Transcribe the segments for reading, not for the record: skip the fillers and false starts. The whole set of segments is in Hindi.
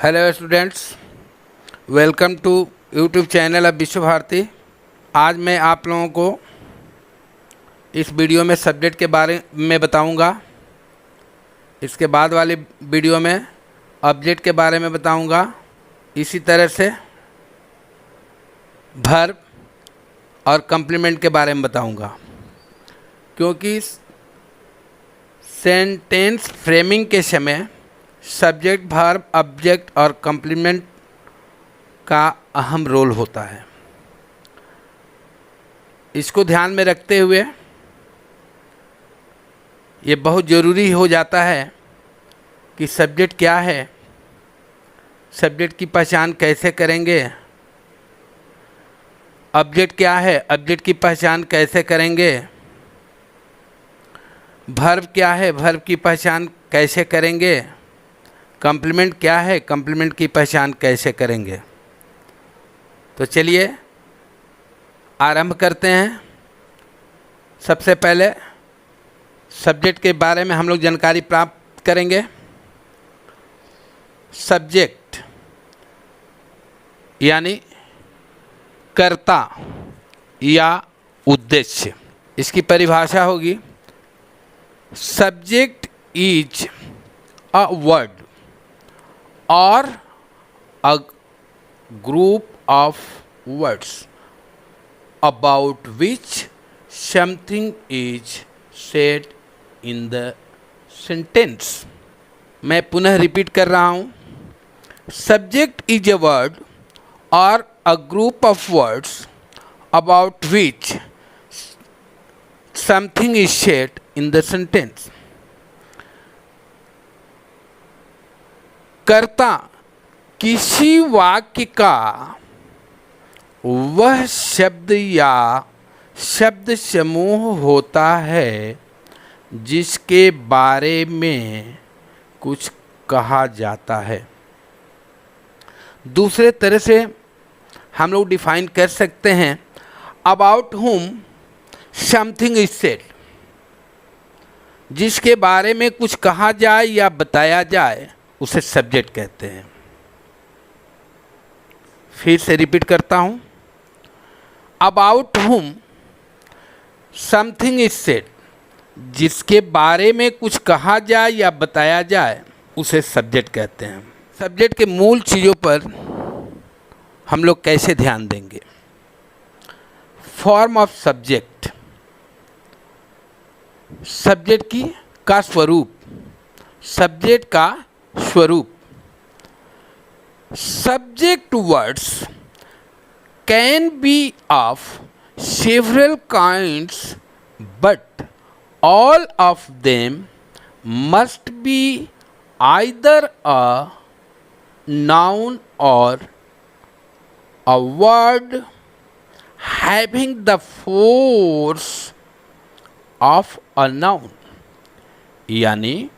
Hello students, welcome to YouTube channel of Vishwa Bharati. आज मैं आप लोगों को इस वीडियो में सब्जेक्ट के बारे में बताऊंगा। इसके बाद वाली वीडियो में ऑब्जेक्ट के बारे में बताऊंगा। इसी तरह से वर्ब और कम्प्लीमेंट के बारे में बताऊंगा, क्योंकि सेंटेंस फ्रेमिंग के समय सब्जेक्ट, वर्ब, ऑब्जेक्ट और कम्प्लीमेंट का अहम रोल होता है। इसको ध्यान में रखते हुए ये बहुत ज़रूरी हो जाता है कि सब्जेक्ट क्या है, सब्जेक्ट की पहचान कैसे करेंगे, ऑब्जेक्ट क्या है, ऑब्जेक्ट की पहचान कैसे करेंगे, वर्ब क्या है, वर्ब की पहचान कैसे करेंगे, कम्प्लीमेंट क्या है, कम्प्लीमेंट की पहचान कैसे करेंगे। तो चलिए आरंभ करते हैं। सबसे पहले सब्जेक्ट के बारे में हम लोग जानकारी प्राप्त करेंगे। सब्जेक्ट यानी कर्ता या उद्देश्य, इसकी परिभाषा होगी subject is a word or a group of words about which something is said in the sentence। मैं पुनः रिपीट कर रहा हूँ। Subject is a word or a group of words about which something is said in the sentence। कर्ता किसी वाक्य का वह शब्द या शब्द समूह होता है जिसके बारे में कुछ कहा जाता है। दूसरे तरह से हम लोग डिफाइन कर सकते हैं अबाउट हुम समथिंग इज सेड, जिसके बारे में कुछ कहा जाए या बताया जाए उसे सब्जेक्ट कहते हैं। फिर से रिपीट करता हूं, अबाउट हुम समथिंग इज सेड, जिसके बारे में कुछ कहा जाए या बताया जाए उसे सब्जेक्ट कहते हैं। सब्जेक्ट के मूल चीज़ों पर हम लोग कैसे ध्यान देंगे। फॉर्म ऑफ सब्जेक्ट, सब्जेक्ट का स्वरूप, सब्जेक्ट का स्वरूप। Subject words can be of several kinds but all of them must be either a noun और a word having the force of a noun. यानी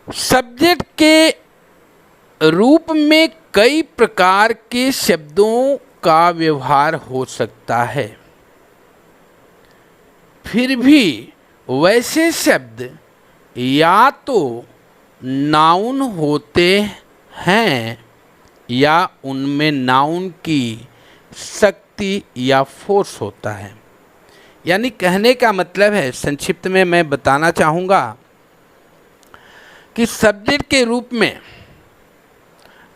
सब्जेक्ट के रूप में कई प्रकार के शब्दों का व्यवहार हो सकता है, फिर भी वैसे शब्द या तो नाउन होते हैं या उनमें नाउन की शक्ति या फोर्स होता है। यानी कहने का मतलब है, संक्षिप्त में मैं बताना चाहूँगा कि सब्जेक्ट के रूप में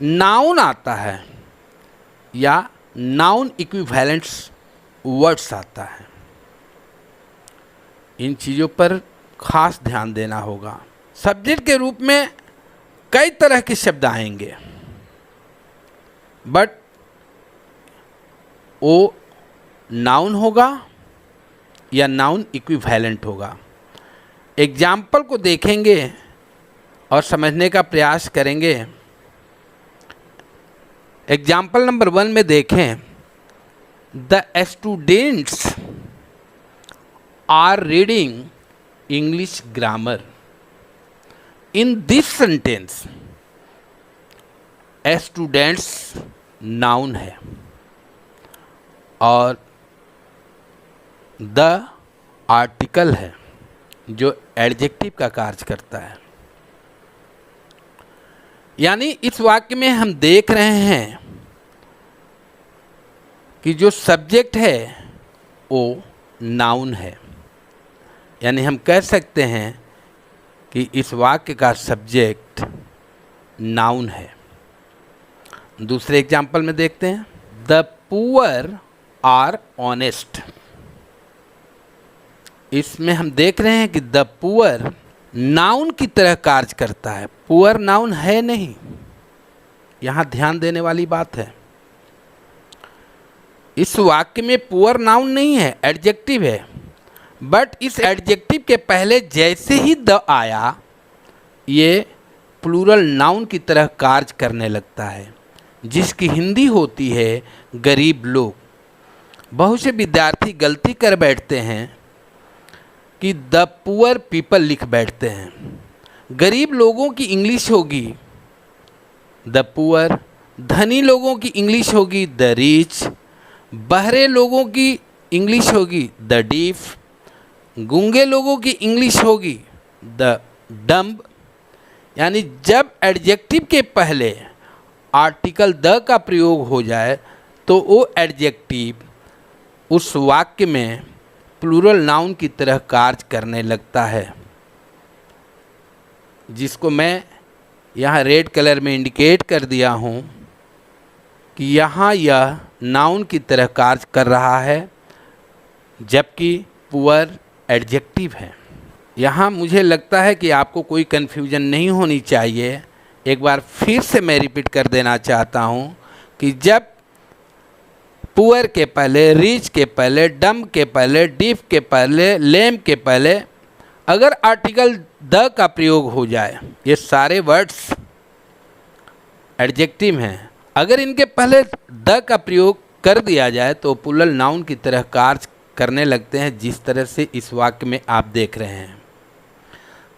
नाउन आता है या नाउन इक्विवेलेंट्स वर्ड्स आता है। इन चीज़ों पर खास ध्यान देना होगा। सब्जेक्ट के रूप में कई तरह के शब्द आएंगे, बट वो नाउन होगा या नाउन इक्विवेलेंट होगा। एग्जाम्पल को देखेंगे और समझने का प्रयास करेंगे। एग्जाम्पल नंबर 1 में देखें, the students are reading English grammar. In this sentence students noun है और द आर्टिकल है जो एडजेक्टिव का कार्य करता है। यानी इस वाक्य में हम देख रहे हैं कि जो सब्जेक्ट है वो नाउन है। यानी हम कह सकते हैं कि इस वाक्य का सब्जेक्ट नाउन है। दूसरे एग्जाम्पल में देखते हैं, द पुअर आर ऑनेस्ट। इसमें हम देख रहे हैं कि द पुअर नाउन की तरह कार्य करता है। पुअर नाउन है नहीं, यहाँ ध्यान देने वाली बात है। इस वाक्य में पुअर नाउन नहीं है, एडजेक्टिव है। बट इस एडजेक्टिव के पहले जैसे ही द आया, ये प्लूरल नाउन की तरह कार्य करने लगता है, जिसकी हिंदी होती है गरीब लोग। बहुत से विद्यार्थी गलती कर बैठते हैं कि द पुअर पीपल लिख बैठते हैं। गरीब लोगों की इंग्लिश होगी द पुअर, धनी लोगों की इंग्लिश होगी द रिच, बहरे लोगों की इंग्लिश होगी द डीफ, गूंगे लोगों की इंग्लिश होगी द डम्ब। यानी जब एडजेक्टिव के पहले आर्टिकल द का प्रयोग हो जाए तो वो एडजेक्टिव उस वाक्य में प्लूरल नाउन की तरह कार्य करने लगता है, जिसको मैं यहाँ रेड कलर में इंडिकेट कर दिया हूँ कि यहाँ यह नाउन की तरह कार्य कर रहा है, जबकि पुअर एडजेक्टिव है। यहाँ मुझे लगता है कि आपको कोई कन्फ्यूजन नहीं होनी चाहिए। एक बार फिर से मैं रिपीट कर देना चाहता हूँ कि जब पुअर के पहले, रिच के पहले, डम्ब के पहले, डीफ के पहले, लेम के पहले अगर आर्टिकल द का प्रयोग हो जाए, ये सारे वर्ड्स एडजेक्टिव हैं, अगर इनके पहले द का प्रयोग कर दिया जाए तो प्लूरल नाउन की तरह कार्य करने लगते हैं, जिस तरह से इस वाक्य में आप देख रहे हैं।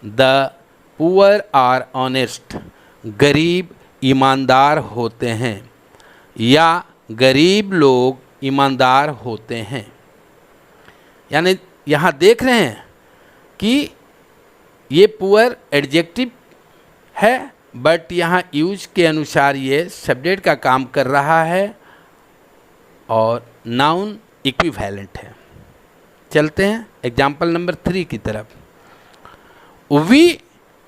द पुअर आर ऑनेस्ट, गरीब ईमानदार होते हैं, या गरीब लोग ईमानदार होते हैं। यानी यहाँ देख रहे हैं कि ये पुअर एडजेक्टिव है, बट यहाँ यूज के अनुसार ये सब्जेक्ट का काम कर रहा है और नाउन इक्विवेलेंट है। चलते हैं एग्जाम्पल नंबर 3 की तरफ। We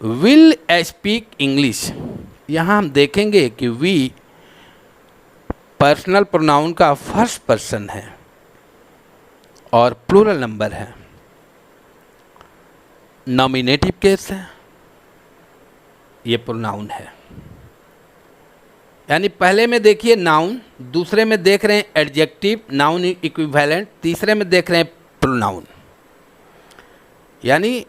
will speak English. यहाँ हम देखेंगे कि वी पर्सनल प्रोनाउन का फर्स्ट पर्सन है और प्लूरल नंबर है, नॉमिनेटिव केस है, ये प्रोनाउन है। यानी पहले में देखिए नाउन, दूसरे में देख रहे हैं एडजेक्टिव नाउन इक्विवेलेंट, तीसरे में देख रहे हैं प्रोनाउन। यानी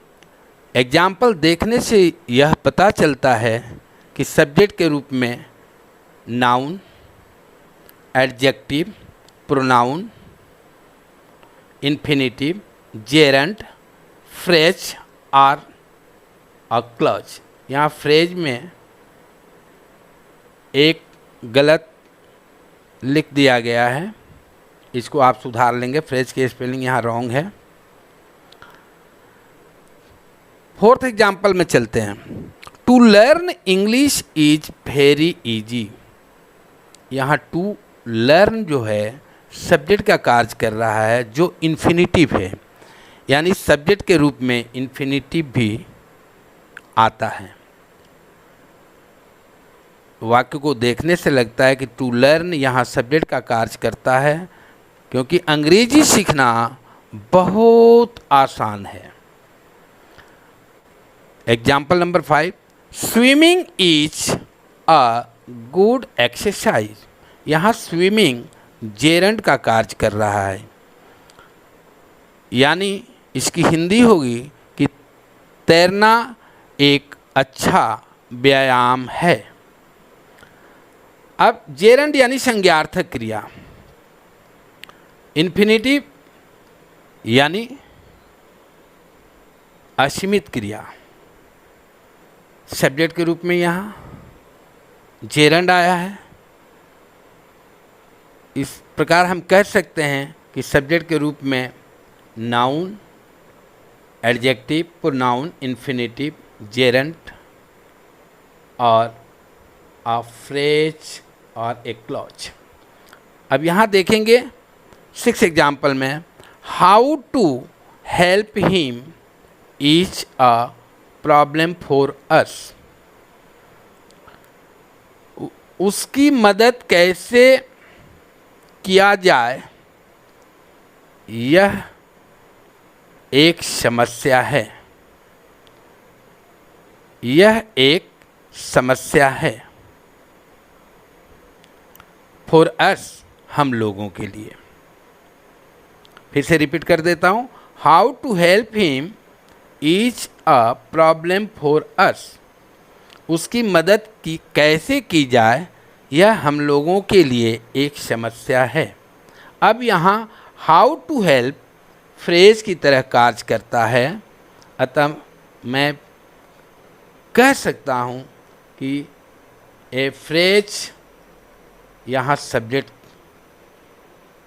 एग्जाम्पल देखने से यह पता चलता है कि सब्जेक्ट के रूप में noun, adjective, pronoun, infinitive, gerund, phrase और क्लॉज। यहाँ फ्रेज में एक गलत लिख दिया गया है, इसको आप सुधार लेंगे, फ्रेज की स्पेलिंग यहाँ रॉन्ग है। फोर्थ एग्जाम्पल में चलते हैं। To learn English is very easy. यहाँ टू लर्न जो है सब्जेक्ट का कार्य कर रहा है, जो इन्फिनिटिव है। यानी सब्जेक्ट के रूप में इन्फिनिटिव भी आता है। वाक्य को देखने से लगता है कि टू लर्न यहाँ सब्जेक्ट का कार्य करता है, क्योंकि अंग्रेजी सीखना बहुत आसान है। Example number 5, swimming is a good exercise. यहाँ स्विमिंग जेरंट का कार्य कर रहा है, यानी इसकी हिंदी होगी कि तैरना एक अच्छा व्यायाम है। अब जेरंट यानी संज्ञार्थक क्रिया, इन्फिनिटिव यानी असीमित क्रिया, सब्जेक्ट के रूप में यहाँ जेरंड आया है। इस प्रकार हम कह सकते हैं कि सब्जेक्ट के रूप में noun, adjective, pronoun, infinitive, gerund और अ फ्रेज और ए क्लॉज। अब यहाँ देखेंगे 6 एग्जाम्पल में, how to help him is a problem for us. उसकी मदद कैसे किया जाए यह एक समस्या है। यह एक समस्या है। फॉर अस, हम लोगों के लिए। फिर से रिपीट कर देता हूँ, how to help him is a problem for us. उसकी मदद की कैसे की जाए यह हम लोगों के लिए एक समस्या है। अब यहाँ हाउ टू हेल्प फ्रेज की तरह कार्य करता है, अतः मैं कह सकता हूँ कि ए फ्रेज यहाँ सब्जेक्ट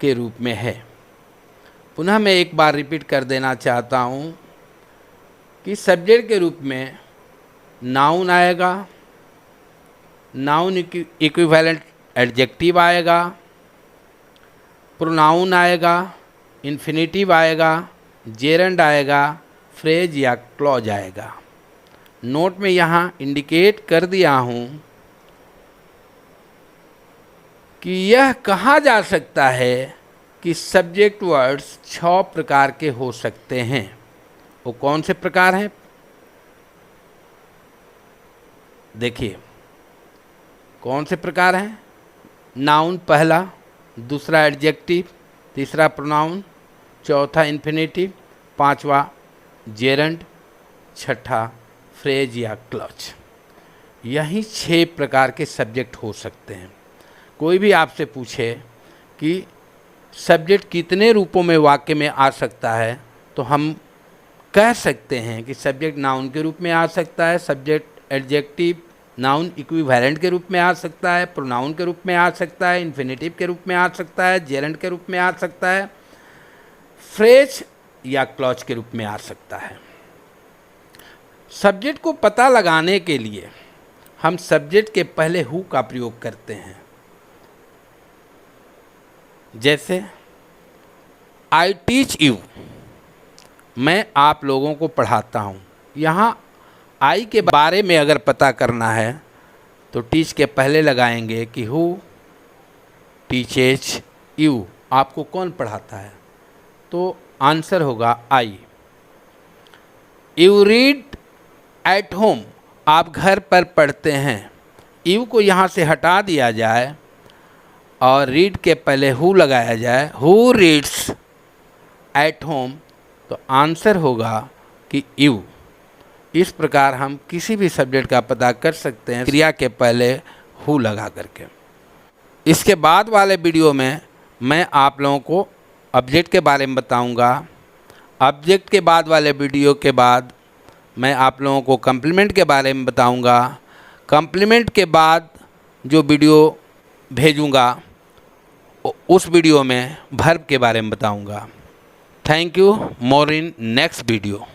के रूप में है। पुनः मैं एक बार रिपीट कर देना चाहता हूँ कि सब्जेक्ट के रूप में नाउन आएगा, नाउन इक्विवेलेंट एडजेक्टिव आएगा, प्रोनाउन आएगा, इन्फिनिटिव आएगा, जेरंड आएगा, फ्रेज या क्लॉज आएगा। नोट में यहाँ इंडिकेट कर दिया हूँ कि यह कहा जा सकता है कि सब्जेक्ट वर्ड्स 6 प्रकार के हो सकते हैं। वो कौन से प्रकार हैं? देखिए कौन से प्रकार हैं। नाउन पहला, दूसरा एडजेक्टिव, तीसरा प्रोनाउन, चौथा इन्फिनिटिव, पांचवा जेरंड, छठा फ्रेज या क्लच। यही 6 प्रकार के सब्जेक्ट हो सकते हैं। कोई भी आपसे पूछे कि सब्जेक्ट कितने रूपों में वाक्य में आ सकता है, तो हम कह सकते हैं कि सब्जेक्ट नाउन के रूप में आ सकता है, सब्जेक्ट एडजेक्टिव नाउन इक्विवेलेंट के रूप में आ सकता है, प्रोनाउन के रूप में आ सकता है, इन्फिनिटिव के रूप में आ सकता है, जेरंड के रूप में आ सकता है, फ्रेज या क्लॉज के रूप में आ सकता है। सब्जेक्ट को पता लगाने के लिए हम सब्जेक्ट के पहले हु का प्रयोग करते हैं। जैसे आई टीच यू, मैं आप लोगों को पढ़ाता हूँ। यहाँ आई के बारे में अगर पता करना है तो टीच के पहले लगाएंगे कि हु टीचेज यू, आपको कौन पढ़ाता है, तो आंसर होगा आई। यू रीड एट होम, आप घर पर पढ़ते हैं। यू को यहाँ से हटा दिया जाए और रीड के पहले हु लगाया जाए, हु रीड्स एट होम, तो आंसर होगा कि यू। इस प्रकार हम किसी भी सब्जेक्ट का पता कर सकते हैं क्रिया के पहले हु लगा करके। इसके बाद वाले वीडियो में मैं आप लोगों को ऑब्जेक्ट के बारे में बताऊंगा। ऑब्जेक्ट के बाद वाले वीडियो के बाद मैं आप लोगों को कम्प्लीमेंट के बारे में बताऊंगा। कम्प्लीमेंट के बाद जो वीडियो भेजूंगा उस वीडियो में वर्ब के बारे में बताऊंगा। Thank you. More in next video.